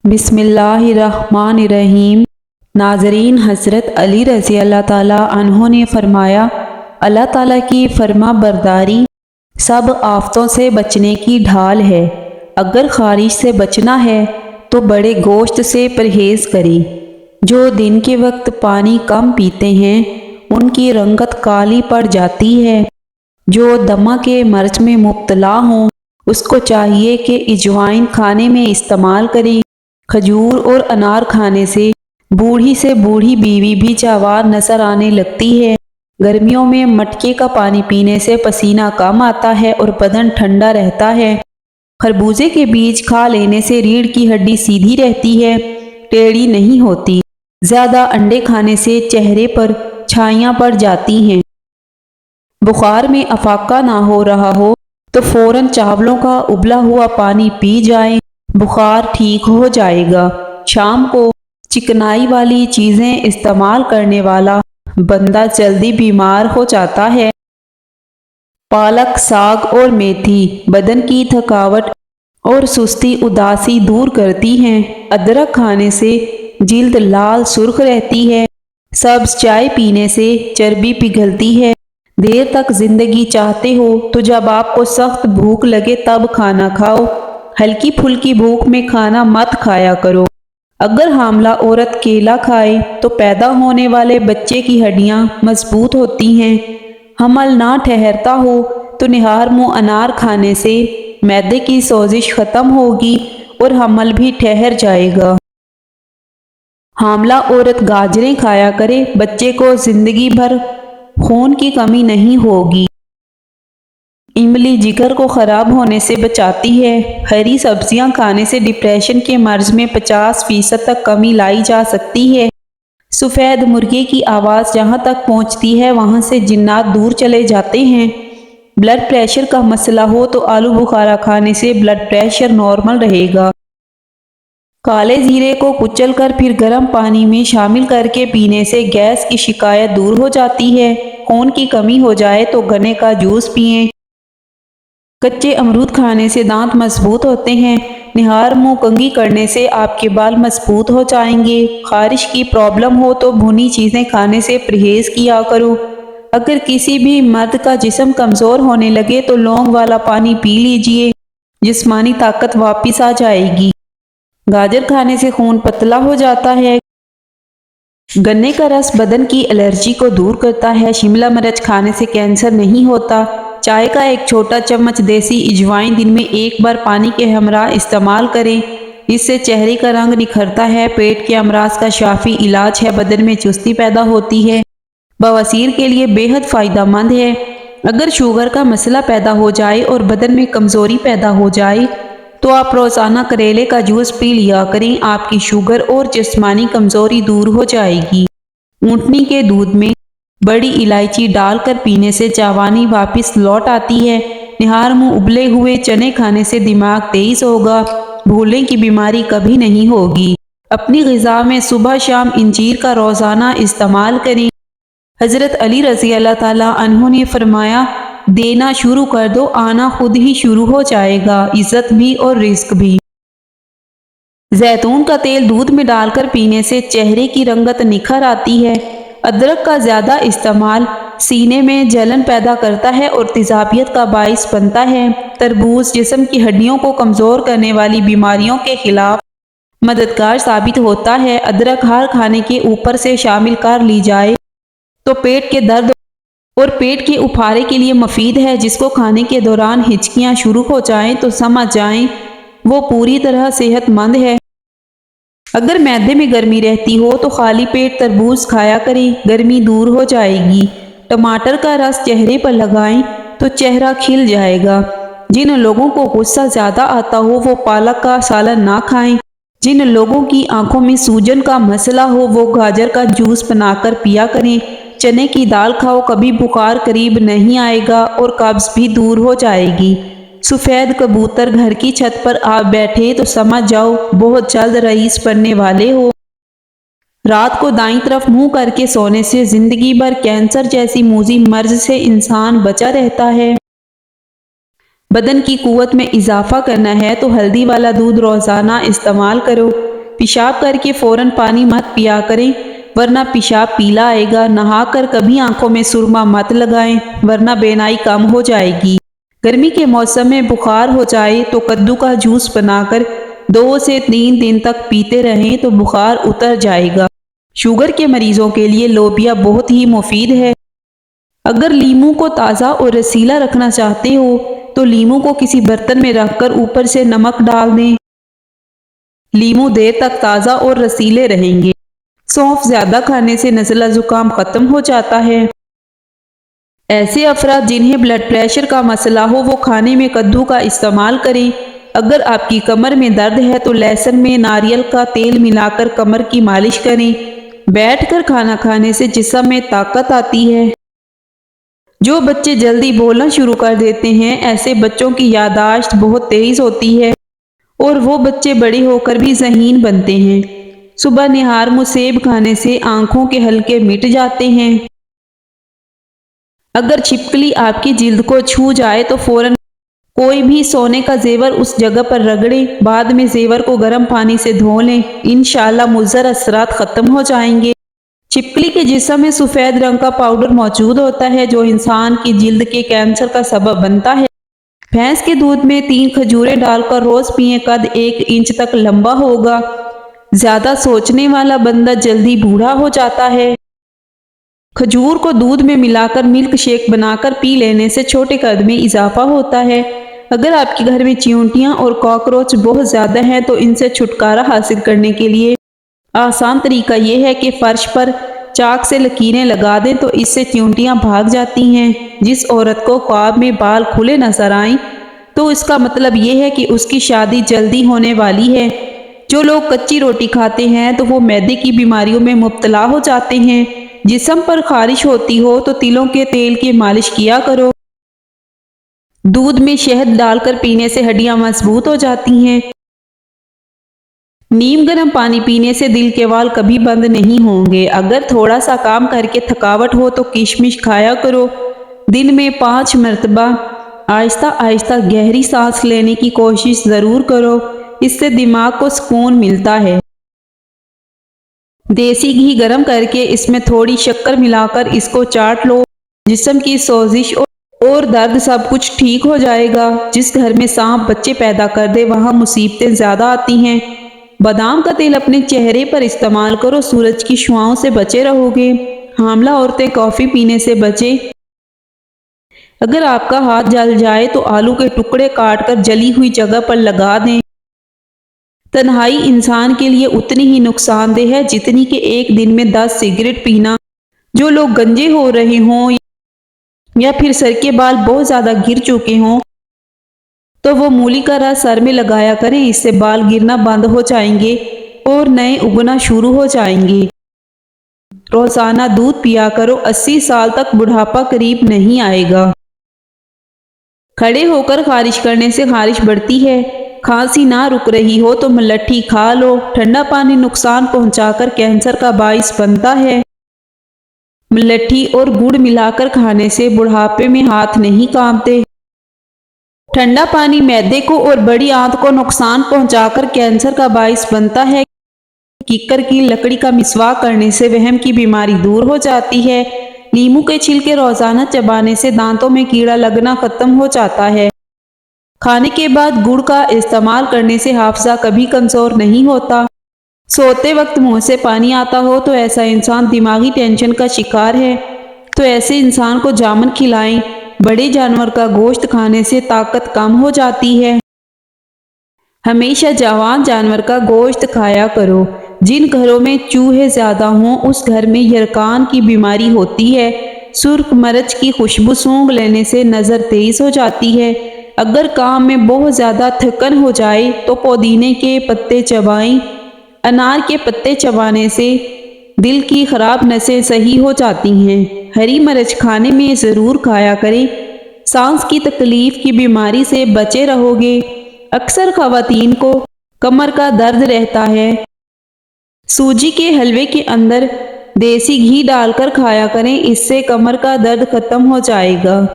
بسم اللہ الرحمن الرحیم۔ ناظرین، حضرت علی رضی اللہ تعالیٰ عنہ نے فرمایا، اللہ تعالیٰ کی فرما برداری سب آفتوں سے بچنے کی ڈھال ہے۔ اگر خارش سے بچنا ہے تو بڑے گوشت سے پرہیز کریں۔ جو دن کے وقت پانی کم پیتے ہیں ان کی رنگت کالی پڑ جاتی ہے۔ جو دمہ کے مرض میں مبتلا ہوں اس کو چاہیے کہ اجوائن کھانے میں استعمال کریں۔ کھجور اور انار کھانے سے بوڑھی سے بوڑھی بیوی بھی جوان نظر آنے لگتی ہے۔ گرمیوں میں مٹکے کا پانی پینے سے پسینہ کم آتا ہے اور بدن ٹھنڈا رہتا ہے۔ خربوزے کے بیج کھا لینے سے ریڑھ کی ہڈی سیدھی رہتی ہے، ٹیڑھی نہیں ہوتی۔ زیادہ انڈے کھانے سے چہرے پر چھائیاں پڑ جاتی ہیں۔ بخار میں افاقہ نہ ہو رہا ہو تو فوراً چاولوں کا ابلا ہوا پانی پی جائیں، بخار ٹھیک ہو جائے گا۔ شام کو چکنائی والی چیزیں استعمال کرنے والا بندہ جلدی بیمار ہو جاتا ہے۔ پالک، ساگ اور میتھی بدن کی تھکاوٹ اور سستی اداسی دور کرتی ہیں۔ ادرک کھانے سے جلد لال سرخ رہتی ہے۔ سبز چائے پینے سے چربی پگھلتی ہے۔ دیر تک زندگی چاہتے ہو تو جب آپ کو سخت بھوک لگے تب کھانا کھاؤ، ہلکی پھلکی بھوک میں کھانا مت کھایا کرو۔ اگر حاملہ عورت کیلا کھائے تو پیدا ہونے والے بچے کی ہڈیاں مضبوط ہوتی ہیں۔ حمل نہ ٹھہرتا ہو تو نہار منہ انار کھانے سے معدے کی سوزش ختم ہوگی اور حمل بھی ٹھہر جائے گا۔ حاملہ عورت گاجریں کھایا کرے، بچے کو زندگی بھر خون کی کمی نہیں ہوگی۔ املی جگر کو خراب ہونے سے بچاتی ہے۔ ہری سبزیاں کھانے سے ڈپریشن کے مرض میں 50% تک کمی لائی جا سکتی ہے۔ سفید مرغے کی آواز جہاں تک پہنچتی ہے وہاں سے جنات دور چلے جاتے ہیں۔ بلڈ پریشر کا مسئلہ ہو تو آلو بخارا کھانے سے بلڈ پریشر نارمل رہے گا۔ کالے زیرے کو کچل کر پھر گرم پانی میں شامل کر کے پینے سے گیس کی شکایت دور ہو جاتی ہے۔ خون کی کمی ہو جائے تو گنے کا جوس پئیں۔ کچے امرود کھانے سے دانت مضبوط ہوتے ہیں۔ نہار منہ کنگھی کرنے سے آپ کے بال مضبوط ہو جائیں گے۔ خارش کی پرابلم ہو تو بھنی چیزیں کھانے سے پرہیز کیا کرو۔ اگر کسی بھی مرد کا جسم کمزور ہونے لگے تو لونگ والا پانی پی لیجئے، جسمانی طاقت واپس آ جائے گی۔ گاجر کھانے سے خون پتلا ہو جاتا ہے۔ گنے کا رس بدن کی الرجی کو دور کرتا ہے۔ شملہ مرچ کھانے سے کینسر نہیں ہوتا۔ چائے کا ایک چھوٹا چمچ دیسی اجوائن دن میں ایک بار پانی کے ہمراہ استعمال کریں، اس سے چہرے کا رنگ نکھرتا ہے۔ پیٹ کے امراض کا شافی علاج ہے، بدن میں چستی پیدا ہوتی ہے، بواسیر کے لیے بے حد فائدہ مند ہے۔ اگر شوگر کا مسئلہ پیدا ہو جائے اور بدن میں کمزوری پیدا ہو جائے تو آپ روزانہ کریلے کا جوس پی لیا کریں، آپ کی شوگر اور جسمانی کمزوری دور ہو جائے گی۔ اونٹنی کے دودھ میں بڑی الائچی ڈال کر پینے سے جوانی واپس لوٹ آتی ہے۔ نہار منہ ابلے ہوئے چنے کھانے سے دماغ تیز ہوگا، بھولنے کی بیماری کبھی نہیں ہوگی۔ اپنی غذا میں صبح شام انجیر کا روزانہ استعمال کریں۔ حضرت علی رضی اللہ تعالیٰ عنہ نے فرمایا، دینا شروع کر دو، آنا خود ہی شروع ہو جائے گا، عزت بھی اور رزق بھی۔ زیتون کا تیل دودھ میں ڈال کر پینے سے چہرے کی رنگت نکھر آتی ہے۔ ادرک کا زیادہ استعمال سینے میں جلن پیدا کرتا ہے اور تیزابیت کا باعث بنتا ہے۔ تربوز جسم کی ہڈیوں کو کمزور کرنے والی بیماریوں کے خلاف مددگار ثابت ہوتا ہے۔ ادرک ہر کھانے کے اوپر سے شامل کر لی جائے تو پیٹ کے درد اور پیٹ کے اپھارے کے لیے مفید ہے۔ جس کو کھانے کے دوران ہچکیاں شروع ہو جائیں تو سمجھ جائیں وہ پوری طرح صحت مند ہے۔ اگر معدے میں گرمی رہتی ہو تو خالی پیٹ تربوز کھایا کریں، گرمی دور ہو جائے گی۔ ٹماٹر کا رس چہرے پر لگائیں تو چہرہ کھل جائے گا۔ جن لوگوں کو غصہ زیادہ آتا ہو وہ پالک کا سالن نہ کھائیں۔ جن لوگوں کی آنکھوں میں سوجن کا مسئلہ ہو وہ گاجر کا جوس بنا کر پیا کریں۔ چنے کی دال کھاؤ، کبھی بخار قریب نہیں آئے گا اور قبض بھی دور ہو جائے گی۔ سفید کبوتر گھر کی چھت پر آ بیٹھے تو سمجھ جاؤ بہت جلد رئیس بننے والے ہو۔ رات کو دائیں طرف منہ کر کے سونے سے زندگی بھر کینسر جیسی موذی مرض سے انسان بچا رہتا ہے۔ بدن کی قوت میں اضافہ کرنا ہے تو ہلدی والا دودھ روزانہ استعمال کرو۔ پیشاب کر کے فوراً پانی مت پیا کریں ورنہ پیشاب پیلا آئے گا۔ نہا کر کبھی آنکھوں میں سرما مت لگائیں ورنہ بینائی کم ہو جائے گی۔ گرمی کے موسم میں بخار ہو جائے تو کدو کا جوس بنا کر 2 سے 3 دن تک پیتے رہیں تو بخار اتر جائے گا۔ شوگر کے مریضوں کے لیے لوبیا بہت ہی مفید ہے۔ اگر لیموں کو تازہ اور رسیلا رکھنا چاہتے ہو تو لیموں کو کسی برتن میں رکھ کر اوپر سے نمک ڈال دیں۔ لیموں دیر تک تازہ اور رسیلے رہیں گے۔ سونف زیادہ کھانے سے نزلہ زکام ختم ہو جاتا ہے۔ ایسے افراد جنہیں بلڈ پریشر کا مسئلہ ہو وہ کھانے میں کدو کا استعمال کریں۔ اگر آپ کی کمر میں درد ہے تو لہسن میں ناریل کا تیل ملا کر کمر کی مالش کریں۔ بیٹھ کر کھانا کھانے سے جسم میں طاقت آتی ہے۔ جو بچے جلدی بولنا شروع کر دیتے ہیں ایسے بچوں کی یادداشت بہت تیز ہوتی ہے اور وہ بچے بڑے ہو کر بھی ذہین بنتے ہیں۔ صبح نہار میں سیب کھانے سے آنکھوں کے حلقے مٹ جاتے ہیں۔ اگر چھپکلی آپ کی جلد کو چھو جائے تو فوراً کوئی بھی سونے کا زیور اس جگہ پر رگڑیں، بعد میں زیور کو گرم پانی سے دھو لیں، انشاءاللہ مضر اثرات ختم ہو جائیں گے۔ چھپکلی کے جسم میں سفید رنگ کا پاؤڈر موجود ہوتا ہے جو انسان کی جلد کے کینسر کا سبب بنتا ہے۔ بھینس کے دودھ میں 3 کھجوریں ڈال کر روز پئیں، قد 1 انچ تک لمبا ہوگا۔ زیادہ سوچنے والا بندہ جلدی بوڑھا ہو جاتا ہے۔ کھجور کو دودھ میں ملا کر ملک شیک بنا کر پی لینے سے چھوٹے قد میں اضافہ ہوتا ہے۔ اگر آپ کے گھر میں چیونٹیاں اور کاکروچ بہت زیادہ ہیں تو ان سے چھٹکارا حاصل کرنے کے لیے آسان طریقہ یہ ہے کہ فرش پر چاک سے لکیریں لگا دیں تو اس سے چیونٹیاں بھاگ جاتی ہیں۔ جس عورت کو خواب میں بال کھلے نظر آئیں تو اس کا مطلب یہ ہے کہ اس کی شادی جلدی ہونے والی ہے۔ جو لوگ کچی روٹی کھاتے ہیں تو وہ معدے کی بیماریوں میں مبتلا ہو جاتے ہیں۔ جسم پر خارش ہوتی ہو تو تلوں کے تیل کی مالش کیا کرو۔ دودھ میں شہد ڈال کر پینے سے ہڈیاں مضبوط ہو جاتی ہیں۔ نیم گرم پانی پینے سے دل کے وال کبھی بند نہیں ہوں گے۔ اگر تھوڑا سا کام کر کے تھکاوٹ ہو تو کشمش کھایا کرو۔ دن میں 5 مرتبہ آہستہ آہستہ گہری سانس لینے کی کوشش ضرور کرو، اس سے دماغ کو سکون ملتا ہے۔ دیسی گھی گرم کر کے اس میں تھوڑی شکر ملا کر اس کو چاٹ لو، جسم کی سوزش اور درد سب کچھ ٹھیک ہو جائے گا۔ جس گھر میں سانپ بچے پیدا کر دے وہاں مصیبتیں زیادہ آتی ہیں۔ بادام کا تیل اپنے چہرے پر استعمال کرو، سورج کی شعاؤں سے بچے رہو گے۔ حاملہ عورتیں کافی پینے سے بچیں۔ اگر آپ کا ہاتھ جل جائے تو آلو کے ٹکڑے کاٹ کر جلی ہوئی جگہ پر لگا دیں۔ تنہائی انسان کے لیے اتنی ہی نقصان دہ ہے جتنی کہ ایک دن میں 10 سگریٹ پینا۔ جو لوگ گنجے ہو رہے ہوں یا پھر سر کے بال بہت زیادہ گر چکے ہوں تو وہ مولی کا رس سر میں لگایا کریں، اس سے بال گرنا بند ہو جائیں گے اور نئے اگنا شروع ہو جائیں گے۔ روزانہ دودھ پیا کرو، 80 سال تک بڑھاپا قریب نہیں آئے گا۔ کھڑے ہو کر خارش کرنے سے خارش بڑھتی ہے۔ کھانسی نہ رک رہی ہو تو ملٹھی کھا لو، ٹھنڈا پانی نقصان پہنچا کر کینسر کا باعث بنتا ہے۔ ملٹھی اور گڑ ملا کر کھانے سے بڑھاپے میں ہاتھ نہیں کانپتے۔ ٹھنڈا پانی معدے کو اور بڑی آنت کو نقصان پہنچا کر کینسر کا باعث بنتا ہے۔ ککر کی لکڑی کا مسواک کرنے سے وہم کی بیماری دور ہو جاتی ہے۔ لیموں کے چھلکے روزانہ چبانے سے دانتوں میں کیڑا لگنا ختم ہو جاتا ہے۔ کھانے کے بعد گڑ کا استعمال کرنے سے حافظہ کبھی کمزور نہیں ہوتا۔ سوتے وقت منہ سے پانی آتا ہو تو ایسا انسان دماغی ٹینشن کا شکار ہے، تو ایسے انسان کو جامن کھلائیں۔ بڑے جانور کا گوشت کھانے سے طاقت کم ہو جاتی ہے۔ ہمیشہ جوان جانور کا گوشت کھایا کرو۔ جن گھروں میں چوہے زیادہ ہوں اس گھر میں یرقان کی بیماری ہوتی ہے۔ سرخ مرچ کی خوشبو سونگھ لینے سے نظر تیز ہو جاتی ہے۔ اگر کام میں بہت زیادہ تھکن ہو جائے تو پودینے کے پتے چبائیں۔ انار کے پتے چبانے سے دل کی خراب نسیں صحیح ہو جاتی ہیں۔ ہری مرچ کھانے میں ضرور کھایا کریں، سانس کی تکلیف کی بیماری سے بچے رہو گے۔ اکثر خواتین کو کمر کا درد رہتا ہے۔ سوجی کے حلوے کے اندر دیسی گھی ڈال کر کھایا کریں، اس سے کمر کا درد ختم ہو جائے گا۔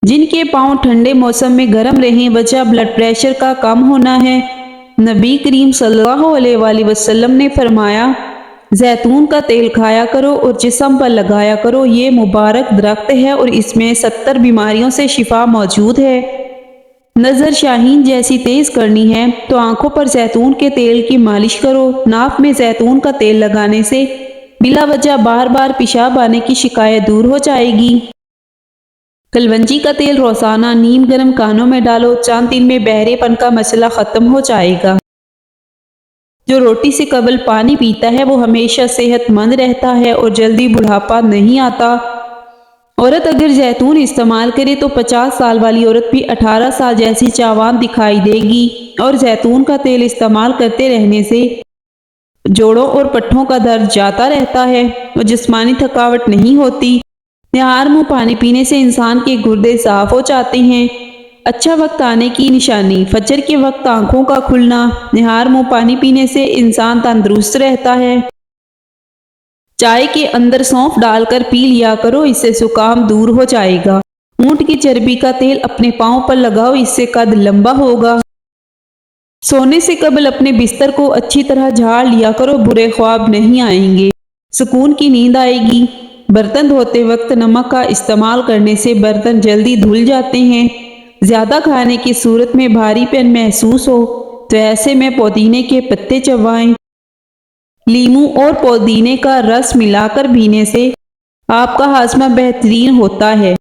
جن کے پاؤں ٹھنڈے موسم میں گرم رہیں وجہ بلڈ پریشر کا کم ہونا ہے۔ نبی کریم صلی اللہ علیہ وآلہ وسلم نے فرمایا، زیتون کا تیل کھایا کرو اور جسم پر لگایا کرو، یہ مبارک درخت ہے اور اس میں 70 بیماریوں سے شفا موجود ہے۔ نظر شاہین جیسی تیز کرنی ہے تو آنکھوں پر زیتون کے تیل کی مالش کرو۔ ناک میں زیتون کا تیل لگانے سے بلا وجہ بار بار پیشاب آنے کی شکایت دور ہو جائے گی۔ کلونجی کا تیل روزانہ نیم گرم کانوں میں ڈالو، چند دن میں بہرے پن کا مسئلہ ختم ہو جائے گا۔ جو روٹی سے قبل پانی پیتا ہے وہ ہمیشہ صحت مند رہتا ہے اور جلدی بڑھاپا نہیں آتا۔ عورت اگر زیتون استعمال کرے تو 50 سال والی عورت بھی 18 سال جیسی جوان دکھائی دے گی، اور زیتون کا تیل استعمال کرتے رہنے سے جوڑوں اور پٹھوں کا درد جاتا رہتا ہے اور جسمانی تھکاوٹ نہیں ہوتی۔ نہار منہ پانی پینے سے انسان کے گردے صاف ہو جاتے ہیں۔ اچھا وقت آنے کی نشانی، فجر کے وقت آنکھوں کا کھلنا۔ نہار منہ پانی پینے سے انسان تندرست رہتا ہے۔ چائے کے اندر سونف ڈال کر پی لیا کرو، اس سے زکام دور ہو جائے گا۔ اونٹ کی چربی کا تیل اپنے پاؤں پر لگاؤ، اس سے قد لمبا ہوگا۔ سونے سے قبل اپنے بستر کو اچھی طرح جھاڑ لیا کرو، برے خواب نہیں آئیں گے، سکون کی نیند آئے گی۔ برتن دھوتے وقت نمک کا استعمال کرنے سے برتن جلدی دھل جاتے ہیں۔ زیادہ کھانے کی صورت میں بھاری پن محسوس ہو تو ایسے میں پودینے کے پتے چبائیں۔ لیموں اور پودینے کا رس ملا کر پینے سے آپ کا ہاضمہ بہترین ہوتا ہے۔